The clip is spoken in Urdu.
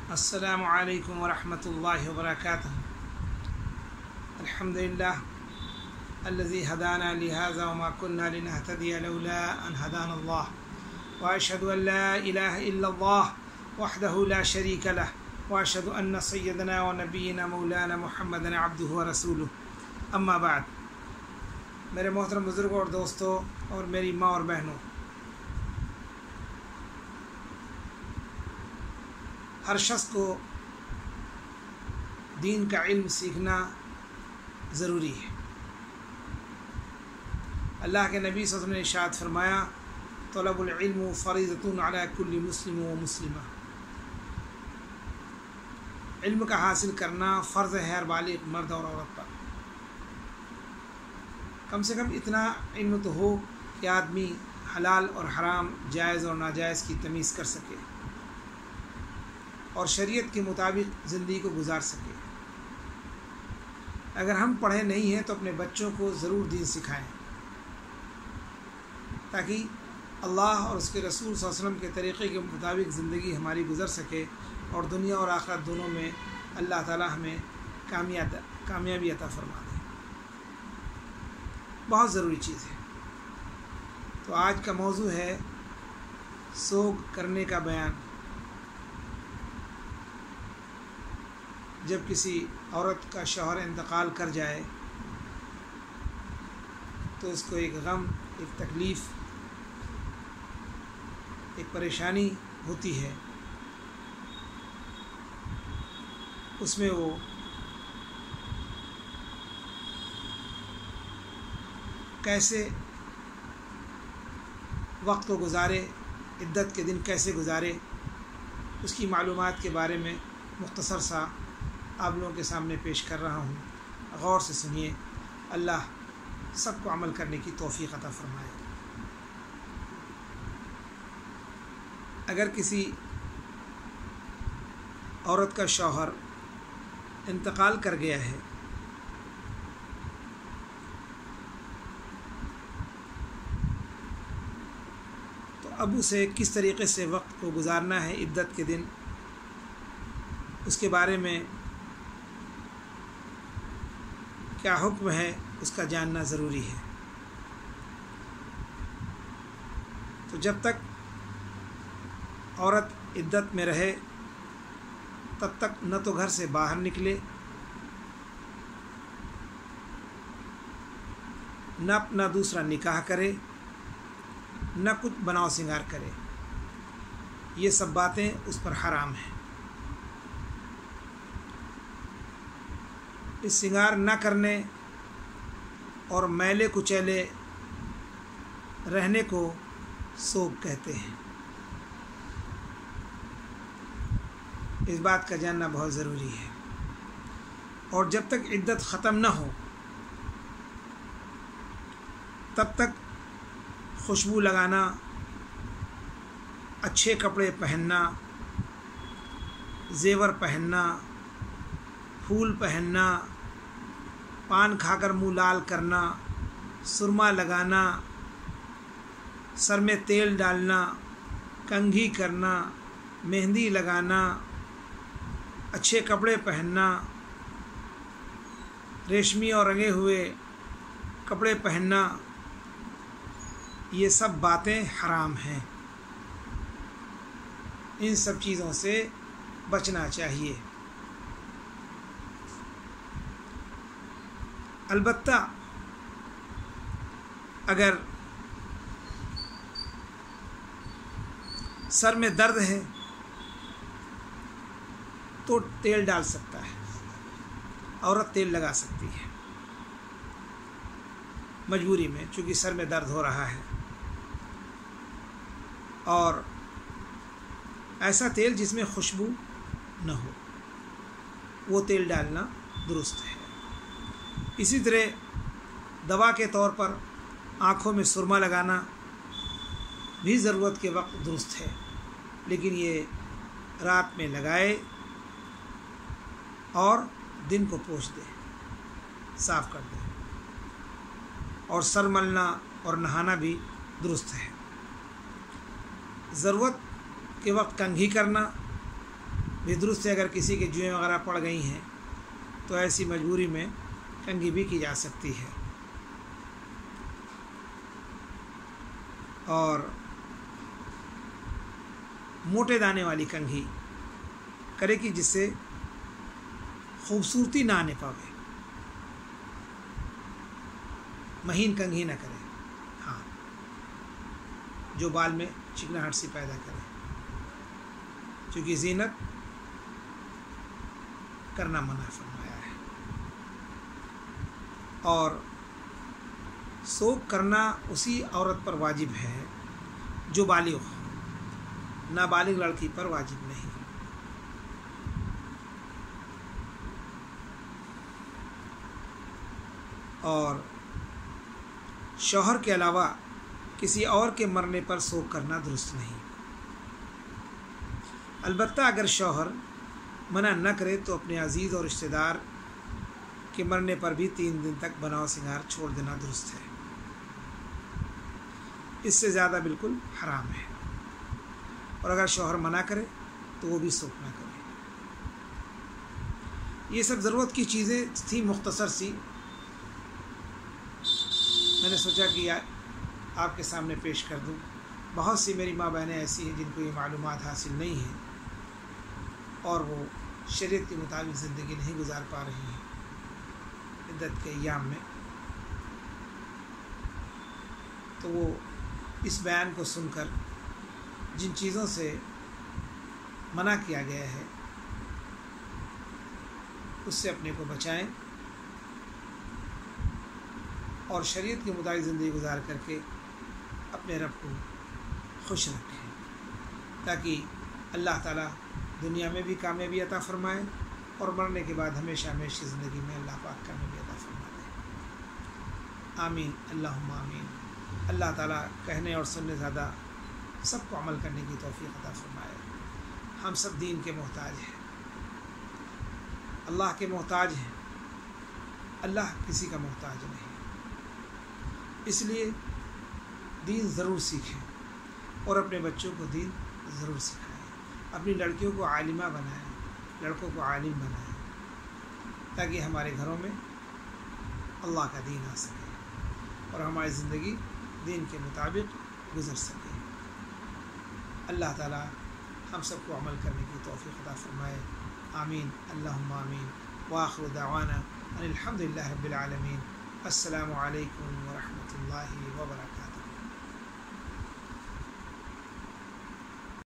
السلام علیکم ورحمۃ اللہ وبرکاتہ۔ الحمدللہ الذی ہدانا لہذا وما كنا لنهتدی لولا ان ہدانا اللہ واشهد ان لا الہ الا اللہ وحدہ لا شریک لہ واشهد ان سیدنا ونبینا مولانا محمد عبدہ ورسولہ، اما بعد۔ میرے محترم بزرگوں اور دوستوں اور میری ماں اور بہنوں، ہر شخص کو دین کا علم سیکھنا ضروری ہے۔ اللہ کے نبی صلی اللہ علیہ وسلم نے ارشاد فرمایا، طلب العلم فریضۃ علی کل مسلم و مسلمہ۔ علم کا حاصل کرنا فرض ہے ہر بالغ مرد اور عورت پر۔ کم سے کم اتنا علم تو ہو کہ آدمی حلال اور حرام، جائز اور ناجائز کی تمیز کر سکے اور شریعت کے مطابق زندگی کو گزار سکے۔ اگر ہم پڑھے نہیں ہیں تو اپنے بچوں کو ضرور دین سکھائیں، تاکہ اللہ اور اس کے رسول صلی اللہ علیہ وسلم کے طریقے کے مطابق زندگی ہماری گزر سکے اور دنیا اور آخرت دونوں میں اللہ تعالی ہمیں کامیابی عطا فرما دے۔ بہت ضروری چیز ہے۔ تو آج کا موضوع ہے سوگ کرنے کا بیان۔ جب کسی عورت کا شوہر انتقال کر جائے تو اس کو ایک غم، ایک تکلیف، ایک پریشانی ہوتی ہے۔ اس میں وہ کیسے وقت کو گزارے، عدت کے دن کیسے گزارے، اس کی معلومات کے بارے میں مختصر سا آپ لوگوں کے سامنے پیش کر رہا ہوں۔ غور سے سنیے، اللہ سب کو عمل کرنے کی توفیق عطا فرمائے۔ اگر کسی عورت کا شوہر انتقال کر گیا ہے تو اب اسے کس طریقے سے وقت کو گزارنا ہے عدت کے دن، اس کے بارے میں کیا حکم ہے، اس کا جاننا ضروری ہے۔ تو جب تک عورت عدت میں رہے تب تک نہ تو گھر سے باہر نکلے، نہ اپنا دوسرا نکاح کرے، نہ کچھ بناؤ سنگار کرے۔ یہ سب باتیں اس پر حرام ہیں۔ اس سنگار نہ کرنے اور میلے کچیلے رہنے کو سوگ کہتے ہیں۔ اس بات کا جاننا بہت ضروری ہے۔ اور جب تک عدت ختم نہ ہو تب تک خوشبو لگانا، اچھے کپڑے پہننا، زیور پہننا، پھول پہننا، پان کھا کر منہ لال کرنا، سرما لگانا، سر میں تیل ڈالنا، کنگھی کرنا، مہندی لگانا، اچھے کپڑے پہننا، ریشمی اور رنگے ہوئے کپڑے پہننا، یہ سب باتیں حرام ہیں۔ ان سب چیزوں سے بچنا چاہیے۔ البتہ اگر سر میں درد ہے تو تیل ڈال سکتا ہے، عورت تیل لگا سکتی ہے مجبوری میں، چونکہ سر میں درد ہو رہا ہے۔ اور ایسا تیل جس میں خوشبو نہ ہو، وہ تیل ڈالنا درست ہے۔ اسی طرح دوا کے طور پر آنکھوں میں سرما لگانا بھی ضرورت کے وقت درست ہے، لیکن یہ رات میں لگائے اور دن کو پوچھ دے، صاف کر دے۔ اور سر ملنا اور نہانا بھی درست ہے۔ ضرورت کے وقت کنگھی کرنا بھی درست ہے، اگر کسی کے جوئیں وغیرہ پڑ گئی ہیں تو ایسی مجبوری میں کنگھی بھی کی جا سکتی ہے. اور موٹے دانے والی کنگھی کرے کہ جس سے خوبصورتی نہ آنے پاوے، مہین کنگھی نہ کرے، ہاں جو بال میں چکناہٹ سی پیدا کرے، چونکہ زینت کرنا منع فرمایا ہے. اور سوگ کرنا اسی عورت پر واجب ہے جو بالغ ہو، نابالغ لڑکی پر واجب نہیں. اور شوہر کے علاوہ کسی اور کے مرنے پر سوگ کرنا درست نہیں. البتہ اگر شوہر منع نہ کرے تو اپنے عزیز اور رشتہ دار کے مرنے پر بھی 3 دن تک بناؤ سنگار چھوڑ دینا درست ہے. اس سے زیادہ بالکل حرام ہے. اور اگر شوہر منع کرے تو وہ بھی سوگ نہ کرے. یہ سب ضرورت کی چیزیں تھیں مختصر سی، میں نے سوچا کہ آپ کے سامنے پیش کر دوں. بہت سی میری ماں بہنیں ایسی ہیں جن کو یہ معلومات حاصل نہیں ہیں اور وہ شریعت کے مطابق زندگی نہیں گزار پا رہی ہیں عدت کے ایام میں. تو وہ اس بیان کو سن کر جن چیزوں سے منع کیا گیا ہے اس سے اپنے کو بچائیں اور شریعت کے مطابق زندگی گزار کر کے اپنے رب کو خوش رکھیں، تاکہ اللہ تعالیٰ دنیا میں بھی کامیابی عطا فرمائے اور مرنے کے بعد ہمیشہ ہمیشہ زندگی میں اللہ پاک کامیابی عطا فرما دے. آمین اللہم آمین. اللہ تعالیٰ کہنے اور سننے زیادہ سب کو عمل کرنے کی توفیق عطا فرمائے. ہم سب دین کے محتاج ہیں، اللہ کے محتاج ہیں، اللہ کسی کا محتاج نہیں. اس لیے دین ضرور سیکھیں اور اپنے بچوں کو دین ضرور سکھائیں. اپنی لڑکیوں کو عالمہ بنائیں، لڑکوں کو عالم بنائیں، تاکہ ہمارے گھروں میں اللہ کا دین آ سکے اور ہماری زندگی دین کے مطابق گزر سکے. اللہ تعالی ہم سب کو عمل کرنے کی توفیق عطا فرمائے. آمین اللہم آمین. وآخر دعوانا ان الحمد للہ رب العالمین. السلام علیکم ورحمۃ اللہ وبرکاتہ.